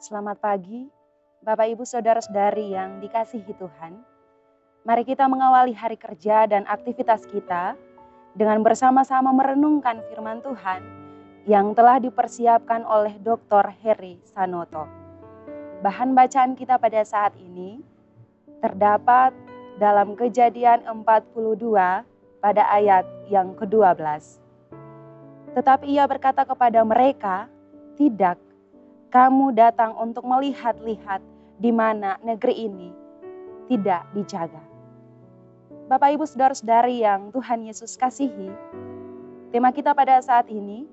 Selamat pagi, Bapak Ibu Saudara-saudari yang dikasihi Tuhan. Mari kita mengawali hari kerja dan aktivitas kita dengan bersama-sama merenungkan firman Tuhan yang telah dipersiapkan oleh Dr. Heri Sanoto. Bahan bacaan kita pada saat ini terdapat dalam Kejadian 42 pada ayat yang ke-12. Tetapi ia berkata kepada mereka, "Tidak, kamu datang untuk melihat-lihat di mana negeri ini tidak dijaga." Bapak Ibu Saudara-saudari yang Tuhan Yesus kasihi, tema kita pada saat ini,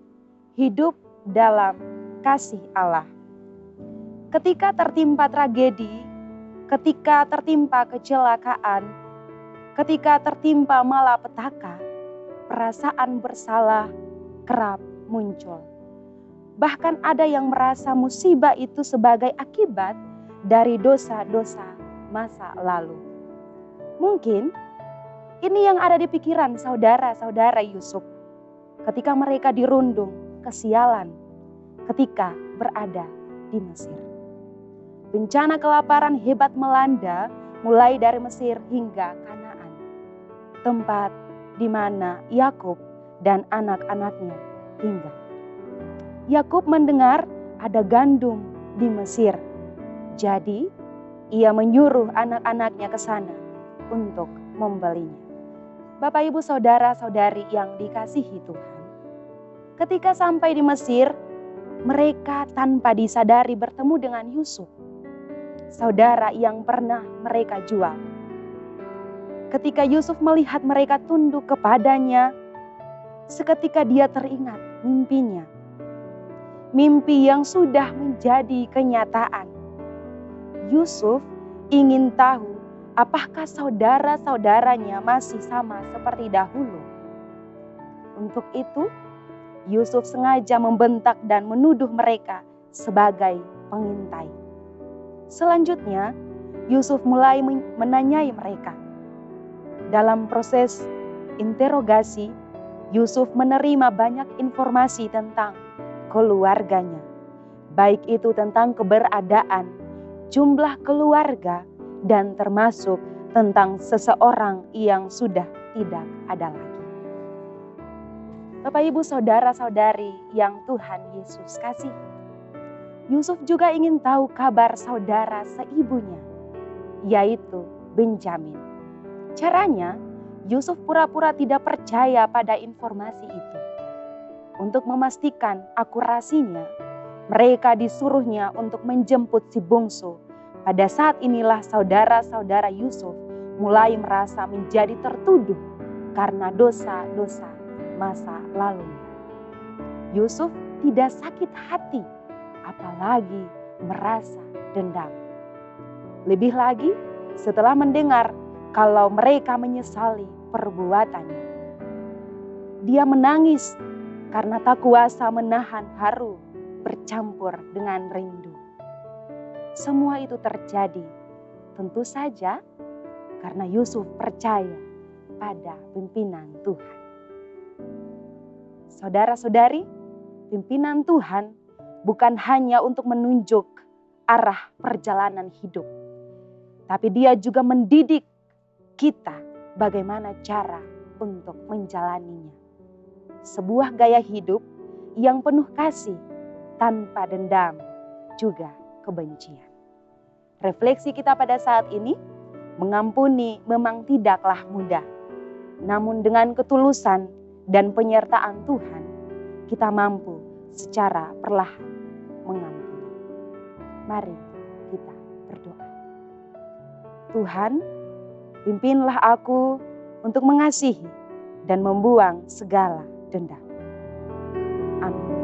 hidup dalam kasih Allah. Ketika tertimpa tragedi, ketika tertimpa kecelakaan, ketika tertimpa malapetaka, perasaan bersalah kerap muncul. Bahkan ada yang merasa musibah itu sebagai akibat dari dosa-dosa masa lalu. Mungkin ini yang ada di pikiran saudara-saudara Yusuf ketika mereka dirundung kesialan ketika berada di Mesir. Bencana kelaparan hebat melanda mulai dari Mesir hingga Kanaan, tempat di mana Yakub dan anak-anaknya tinggal. Yakub mendengar ada gandum di Mesir. Jadi, ia menyuruh anak-anaknya ke sana untuk membelinya. Bapak Ibu Saudara-saudari yang dikasihi Tuhan, ketika sampai di Mesir, mereka tanpa disadari bertemu dengan Yusuf, saudara yang pernah mereka jual. Ketika Yusuf melihat mereka tunduk kepadanya, seketika dia teringat mimpinya. Mimpi yang sudah menjadi kenyataan. Yusuf ingin tahu apakah saudara-saudaranya masih sama seperti dahulu. Untuk itu, Yusuf sengaja membentak dan menuduh mereka sebagai pengintai. Selanjutnya, Yusuf mulai menanyai mereka. Dalam proses interogasi, Yusuf menerima banyak informasi tentang keluarganya, baik itu tentang keberadaan, jumlah keluarga, dan termasuk tentang seseorang yang sudah tidak ada lagi. Bapak Ibu Saudara-saudari yang Tuhan Yesus kasihi, Yusuf juga ingin tahu kabar saudara seibunya, yaitu Benjamin. Caranya, Yusuf pura-pura tidak percaya pada informasi itu. Untuk memastikan akurasinya, mereka disuruhnya untuk menjemput si bungsu. Pada saat inilah saudara-saudara Yusuf mulai merasa menjadi tertuduh karena dosa-dosa masa lalu. Yusuf tidak sakit hati, apalagi merasa dendam. Lebih lagi setelah mendengar kalau mereka menyesali perbuatannya. Dia menangis karena tak kuasa menahan haru bercampur dengan rindu. Semua itu terjadi tentu saja karena Yusuf percaya pada pimpinan Tuhan. Saudara-saudari, pimpinan Tuhan bukan hanya untuk menunjuk arah perjalanan hidup, tapi Dia juga mendidik kita bagaimana cara untuk menjalaninya. Sebuah gaya hidup yang penuh kasih tanpa dendam juga kebencian. Refleksi kita pada saat ini, mengampuni memang tidaklah mudah. Namun dengan ketulusan dan penyertaan Tuhan, kita mampu secara perlahan mengampuni. Mari kita berdoa. Tuhan, pimpinlah aku untuk mengasihi dan membuang segala dendam. Amin.